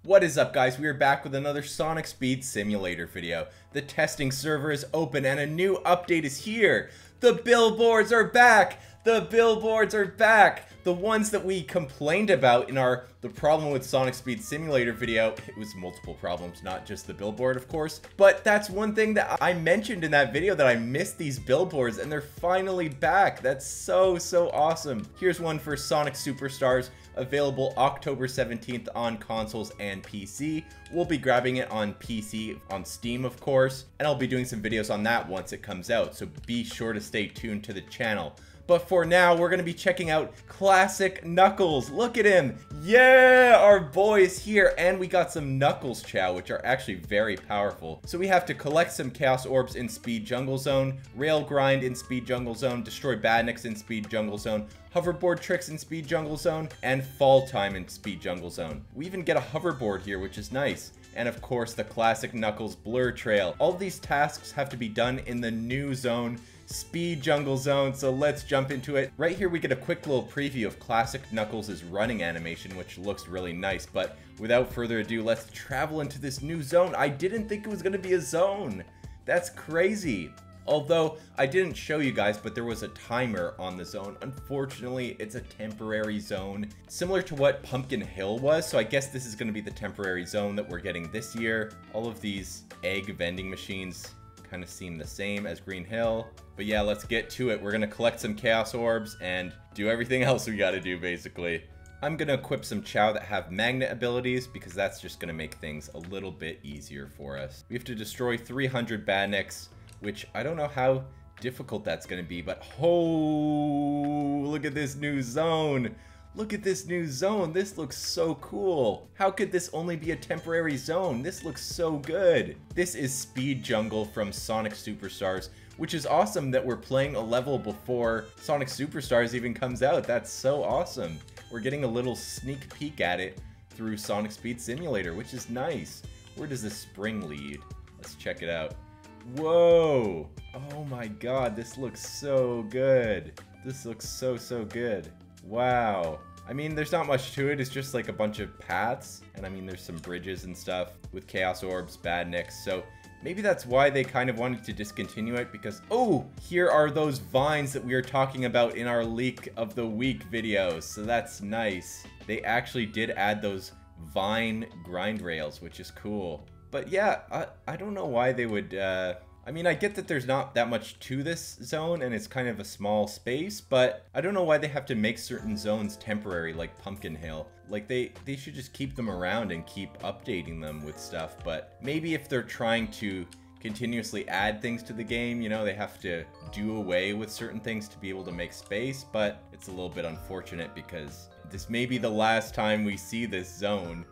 What is up, guys? We are back with another Sonic Speed Simulator video. The testing server is open and a new update is here. The billboards are back! The billboards are back! The ones that we complained about in the problem with Sonic Speed Simulator video. It was multiple problems, not just the billboard, of course. But that's one thing that I mentioned in that video, that I missed these billboards and they're finally back. That's so awesome. Here's one for Sonic Superstars, available October 17th on consoles and PC. We'll be grabbing it on PC on Steam, of course, and I'll be doing some videos on that once it comes out, so be sure to stay tuned to the channel. But for now, we're going to be checking out Classic Knuckles. Look at him. Yeah, our boy is here. And we got some Knuckles Chow, which are actually very powerful. So we have to collect some Chaos Orbs in Speed Jungle Zone, Rail Grind in Speed Jungle Zone, destroy Badniks in Speed Jungle Zone, hoverboard tricks in Speed Jungle Zone, and fall time in Speed Jungle Zone. We even get a hoverboard here, which is nice. And of course, the Classic Knuckles Blur Trail. All of these tasks have to be done in the new zone, Speed Jungle Zone, so let's jump into it. Right here we get a quick little preview of Classic Knuckles' running animation, which looks really nice, but without further ado, let's travel into this new zone. I didn't think it was going to be a zone. That's crazy. Although, I didn't show you guys, but there was a timer on the zone. Unfortunately, it's a temporary zone, similar to what Pumpkin Hill was, so I guess this is going to be the temporary zone that we're getting this year. All of these egg vending machines kind of seem the same as Green Hill. But yeah, let's get to it. We're going to collect some Chaos Orbs and do everything else we got to do, basically. I'm going to equip some Chow that have magnet abilities because that's just going to make things a little bit easier for us. We have to destroy 300 Badniks, which I don't know how difficult that's going to be, but oh, look at this new zone. Look at this new zone. This looks so cool. How could this only be a temporary zone? This looks so good. This is Speed Jungle from Sonic Superstars, which is awesome that we're playing a level before Sonic Superstars even comes out. That's so awesome. We're getting a little sneak peek at it through Sonic Speed Simulator, which is nice. Where does this spring lead? Let's check it out. Whoa! Oh my god, this looks so good. This looks so good. Wow. I mean, there's not much to it. It's just like a bunch of paths. And I mean, there's some bridges and stuff with Chaos Orbs, Badniks. So maybe that's why they kind of wanted to discontinue it, because, oh, here are those vines that we were talking about in our Leak of the Week videos. So that's nice. They actually did add those vine grind rails, which is cool. But yeah, I don't know why they would, I mean, I get that there's not that much to this zone and it's kind of a small space, but I don't know why they have to make certain zones temporary, like Pumpkin Hill. Like, they should just keep them around and keep updating them with stuff. But maybe if they're trying to continuously add things to the game, you know, they have to do away with certain things to be able to make space. But it's a little bit unfortunate because this may be the last time we see this zone,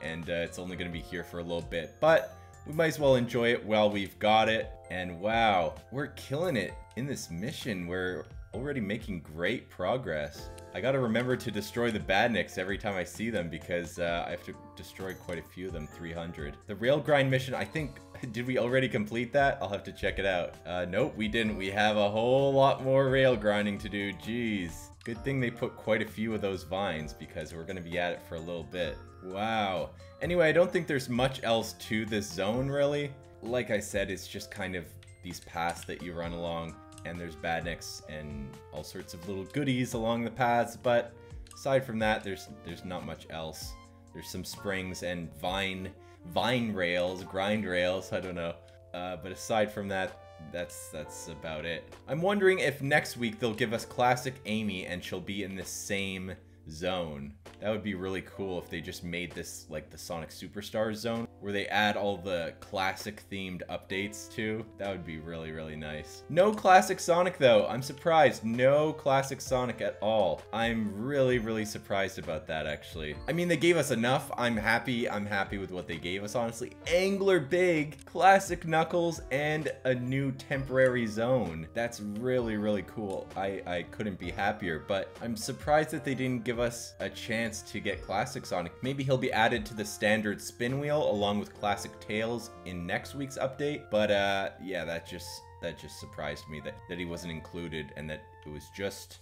and it's only going to be here for a little bit. But we might as well enjoy it while we've got it. And wow, we're killing it in this mission. We're already making great progress. I gotta remember to destroy the Badniks every time I see them because I have to destroy quite a few of them, 300. The rail grind mission, I think, did we already complete that? I'll have to check it out. Nope, we didn't. We have a whole lot more rail grinding to do. Jeez. Good thing they put quite a few of those vines because we're gonna be at it for a little bit. Wow. Anyway, I don't think there's much else to this zone, really. Like I said, it's just kind of these paths that you run along, and there's Badniks and all sorts of little goodies along the paths, but aside from that, there's not much else. There's some springs and vine rails, grind rails, I don't know. But aside from that, that's about it. I'm wondering if next week they'll give us Classic Amy and she'll be in the same zone. That would be really cool if they just made this like the Sonic Superstars zone, where they add all the classic themed updates to. That would be really nice. No classic Sonic though. I'm surprised. No classic Sonic at all. I'm really surprised about that, actually. I mean, they gave us enough. I'm happy with what they gave us, honestly. Angler Big, Classic Knuckles, and a new temporary zone. That's really cool. I couldn't be happier, but I'm surprised that they didn't give us a chance to get Classic Sonic. Maybe he'll be added to the standard spin wheel along with Classic Tails in next week's update. But yeah, that just That just surprised me that he wasn't included and that it was just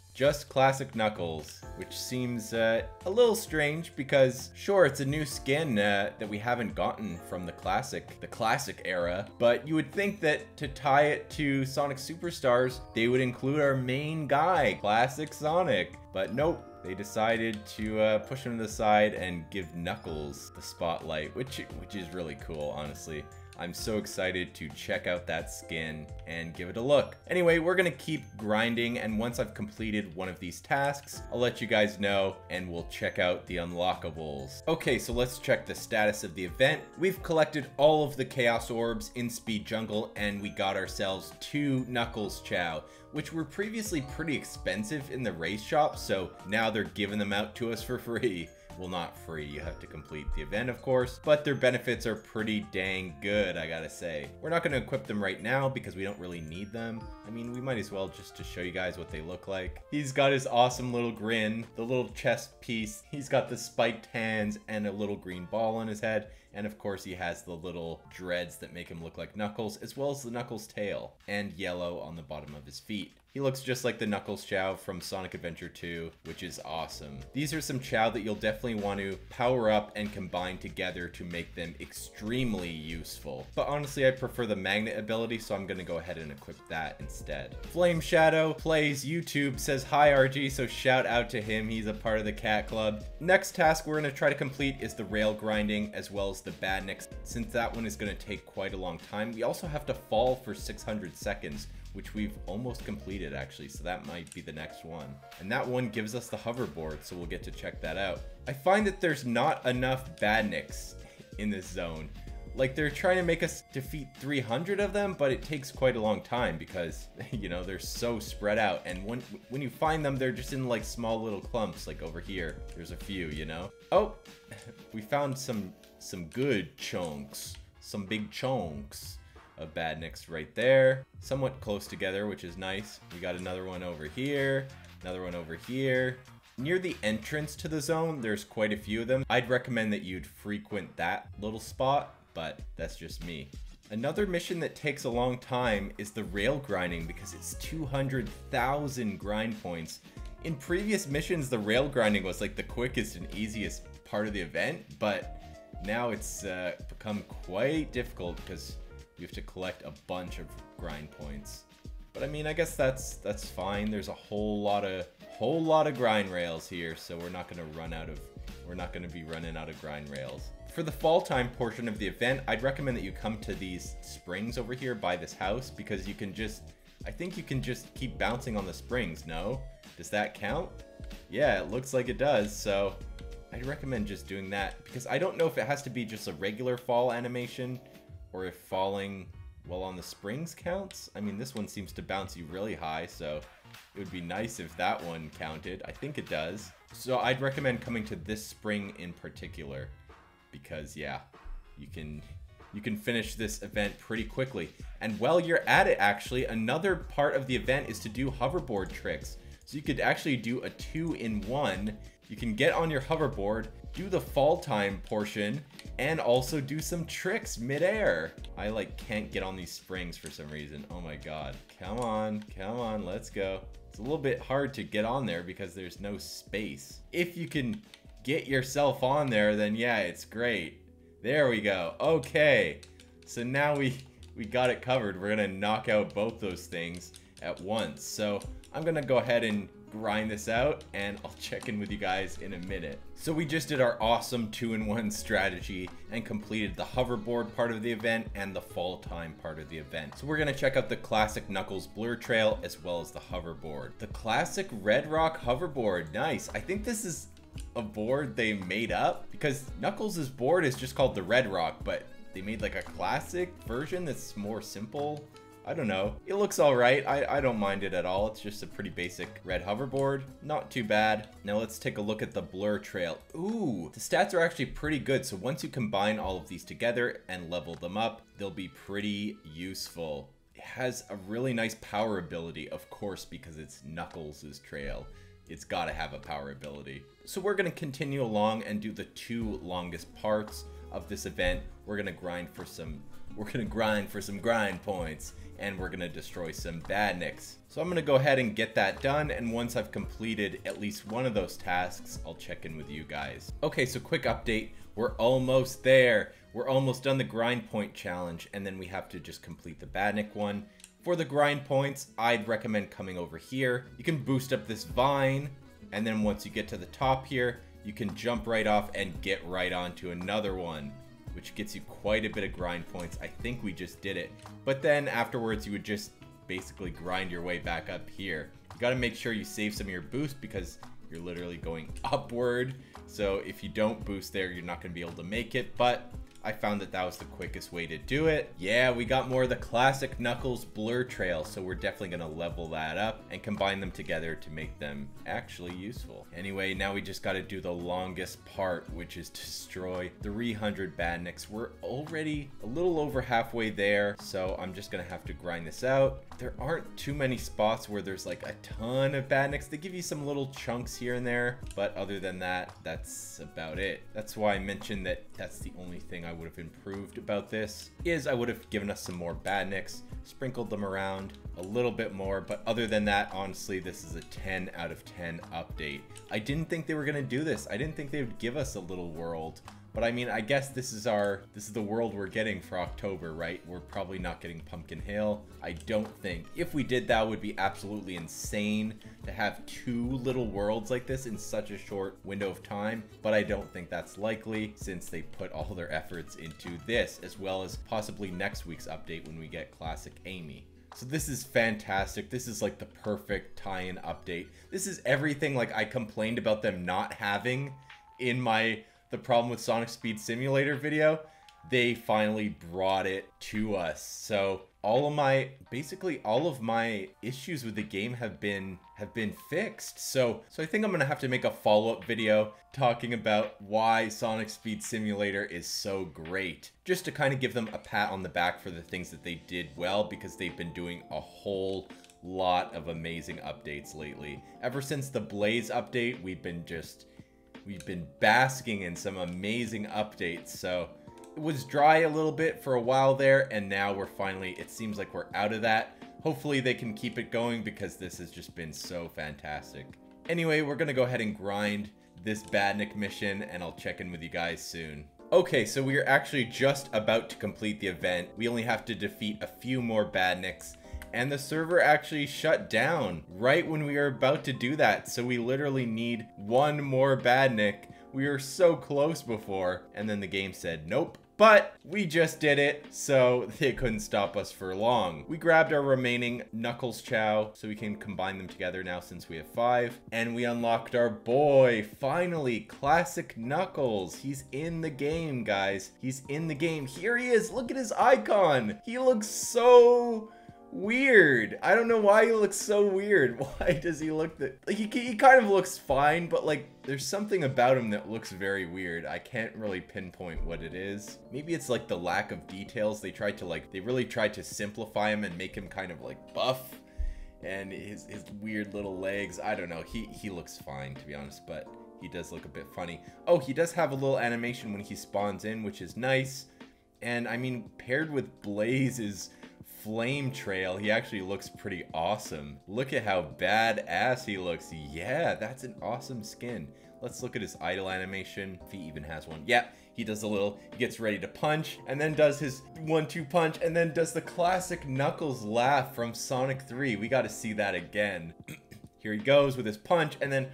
classic Knuckles, which seems a little strange because sure, it's a new skin that we haven't gotten from the classic era, but you would think that to tie it to Sonic Superstars, they would include our main guy, Classic Sonic, but nope. They decided to push him to the side and give Knuckles the spotlight, which is really cool, honestly. I'm so excited to check out that skin and give it a look. Anyway, we're gonna keep grinding, and once I've completed one of these tasks, I'll let you guys know and we'll check out the unlockables. Okay, so let's check the status of the event. We've collected all of the Chaos Orbs in Speed Jungle and we got ourselves 2 Knuckles Chow, which were previously pretty expensive in the race shop, so now they're giving them out to us for free. Well, not free, you have to complete the event, of course, but their benefits are pretty dang good, I gotta say. We're not gonna equip them right now because we don't really need them. I mean, we might as well just to show you guys what they look like. He's got his awesome little grin, the little chest piece. He's got the spiked hands and a little green ball on his head. And of course he has the little dreads that make him look like Knuckles, as well as the Knuckles tail, and yellow on the bottom of his feet. He looks just like the Knuckles Chow from Sonic Adventure 2, which is awesome. These are some Chow that you'll definitely want to power up and combine together to make them extremely useful. But honestly, I prefer the magnet ability, so I'm gonna go ahead and equip that instead. Flame Shadow plays YouTube, says hi RG, so shout out to him. He's a part of the Cat Club. Next task we're gonna try to complete is the rail grinding, as well as the Badniks. Since that one is gonna take quite a long time, we also have to fall for 600 seconds, which we've almost completed actually, so that might be the next one. And that one gives us the hoverboard, so we'll get to check that out. I find that there's not enough Badniks in this zone. Like, they're trying to make us defeat 300 of them, but it takes quite a long time because, you know, they're so spread out. And when you find them, they're just in like small little clumps, like over here. There's a few, you know? Oh, we found some good chunks, some big chunks of Badniks right there, somewhat close together, which is nice. We got another one over here, another one over here. Near the entrance to the zone, there's quite a few of them. I'd recommend that you'd frequent that little spot, but that's just me. Another mission that takes a long time is the rail grinding because it's 200,000 grind points. In previous missions, the rail grinding was like the quickest and easiest part of the event, but now it's become quite difficult because you have to collect a bunch of grind points. But I mean, I guess that's fine. There's a whole lot of grind rails here, so we're not gonna be running out of grind rails. For the fall time portion of the event, I'd recommend that you come to these springs over here by this house because I think you can just keep bouncing on the springs, no? Does that count? Yeah, it looks like it does, so I'd recommend just doing that because I don't know if it has to be just a regular fall animation or if falling while on the springs counts. I mean, this one seems to bounce you really high, so it would be nice if that one counted. I think it does. So I'd recommend coming to this spring in particular because yeah, you can finish this event pretty quickly. And while you're at it, actually, another part of the event is to do hoverboard tricks. So you could actually do a 2-in-1. You can get on your hoverboard, do the fall time portion, and also do some tricks midair. I like can't get on these springs for some reason. Oh my god. Come on, let's go. It's a little bit hard to get on there because there's no space. If you can get yourself on there, then yeah, it's great. There we go. Okay. So now we got it covered. We're gonna knock out both those things at once. So I'm gonna go ahead and grind this out and I'll check in with you guys in a minute. So we just did our awesome 2-in-1 strategy and completed the hoverboard part of the event and the fall time part of the event. So we're gonna check out the classic Knuckles Blur Trail as well as the hoverboard. The classic Red Rock hoverboard, nice. I think this is a board they made up because Knuckles' board is just called the Red Rock, but they made like a classic version that's more simple. I don't know. It looks all right. I don't mind it at all. It's just a pretty basic red hoverboard. Not too bad. Now let's take a look at the Blur Trail. Ooh, the stats are actually pretty good. So once you combine all of these together and level them up, they'll be pretty useful. It has a really nice power ability, of course, because it's Knuckles' trail. It's gotta have a power ability. So we're gonna continue along and do the 2 longest parts of this event, we're gonna grind for some grind points, and we're gonna destroy some badniks. So I'm gonna go ahead and get that done, and once I've completed at least one of those tasks, I'll check in with you guys. Okay, so quick update. We're almost there. We're almost done the grind point challenge, and then we have to just complete the badnik one. For the grind points, I'd recommend coming over here. You can boost up this vine, and then once you get to the top here, you can jump right off and get right onto another one, which gets you quite a bit of grind points. I think we just did it. But then afterwards, you would just basically grind your way back up here. You gotta make sure you save some of your boost because you're literally going upward. So if you don't boost there, you're not gonna be able to make it, but I found that that was the quickest way to do it. Yeah, we got more of the classic Knuckles Blur Trail, so we're definitely gonna level that up and combine them together to make them actually useful. Anyway, now we just gotta do the longest part, which is destroy 300 badniks. We're already a little over halfway there, so I'm just gonna have to grind this out. There aren't too many spots where there's like a ton of badniks. They give you some little chunks here and there, but other than that, that's about it. That's why I mentioned that that's the only thing I would have improved about this, is I would have given us some more badniks, sprinkled them around a little bit more, but other than that, honestly, this is a 10 out of 10 update. I didn't think they were gonna do this. I didn't think they would give us a little world. But I mean, I guess this is the world we're getting for October, right? We're probably not getting Pumpkin Hill. I don't think. If we did, that would be absolutely insane to have 2 little worlds like this in such a short window of time. But I don't think that's likely since they put all their efforts into this, as well as possibly next week's update when we get Classic Amy. So this is fantastic. This is like the perfect tie-in update. This is everything like I complained about them not having in the problem with Sonic Speed Simulator video. They finally brought it to us. So basically all of my issues with the game have been fixed. So I think I'm gonna have to make a follow-up video talking about why Sonic Speed Simulator is so great. Just to kind of give them a pat on the back for the things that they did well, because they've been doing a whole lot of amazing updates lately. Ever since the Blaze update, we've been basking in some amazing updates. So it was dry a little bit for a while there, and now it seems like we're out of that. Hopefully they can keep it going because this has just been so fantastic. Anyway, we're gonna go ahead and grind this badnik mission, and I'll check in with you guys soon. Okay, so we are actually just about to complete the event. We only have to defeat a few more badniks, and the server actually shut down right when we were about to do that. So we literally need 1 more badnik. We were so close before, and then the game said nope. But we just did it, so they couldn't stop us for long. We grabbed our remaining Knuckles Chow, so we can combine them together now since we have 5. And we unlocked our boy, finally, Classic Knuckles. He's in the game, guys. He's in the game. Here he is. Look at his icon. He looks so weird. I don't know why he looks so weird. Why does he look that like he kind of looks fine, but like there's something about him that looks very weird. I can't really pinpoint what it is. Maybe it's like the lack of details. They really tried to simplify him and make him kind of like buff, and his weird little legs. I don't know. He looks fine, to be honest, but he does look a bit funny. Oh, he does have a little animation when he spawns in, which is nice. And I mean, paired with Blaze's flame trail, he actually looks pretty awesome. Look at how badass he looks. Yeah, that's an awesome skin. Let's look at his idle animation, if he even has one. Yeah, he does he gets ready to punch, and then does his 1-2 punch, and then does the classic Knuckles laugh from Sonic 3. We gotta see that again. Here he goes with his punch, and then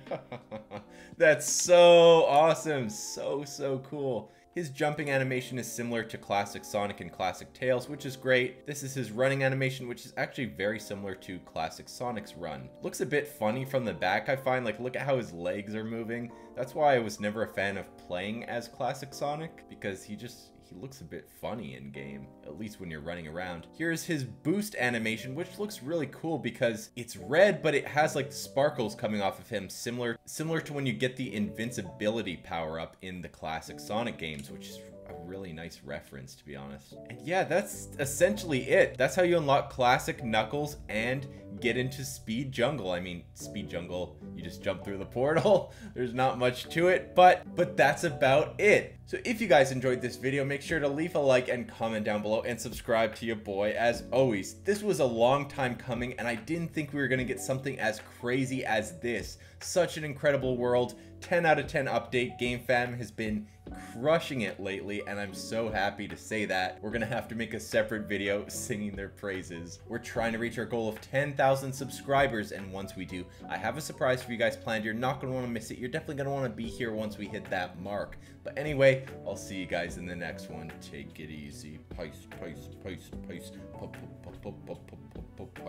that's so awesome. So cool. His jumping animation is similar to classic Sonic and classic Tails, which is great. This is his running animation, which is actually very similar to classic Sonic's run. Looks a bit funny from the back, I find. Like, look at how his legs are moving. That's why I was never a fan of playing as classic Sonic, because he looks a bit funny in game, at least when you're running around. Here's his boost animation, which looks really cool because it's red, but it has like sparkles coming off of him, similar similar to when you get the invincibility power-up in the classic Sonic games, which is a really nice reference, to be honest. And yeah, that's essentially it. That's how you unlock classic Knuckles and get into Speed Jungle. I mean, Speed Jungle, you just jump through the portal. There's not much to it, but that's about it. So if you guys enjoyed this video, make sure to leave a like and comment down below and subscribe to your boy. As always, this was a long time coming and I didn't think we were gonna get something as crazy as this. Such an incredible world. 10 out of 10 update. GameFam has been crushing it lately and I'm so happy to say that. We're gonna have to make a separate video singing their praises. We're trying to reach our goal of 10,000 subscribers, and once we do, I have a surprise for you guys planned. You're not gonna wanna miss it. You're definitely gonna wanna be here once we hit that mark. But anyway, I'll see you guys in the next one. Take it easy. Peace, peace, peace, peace.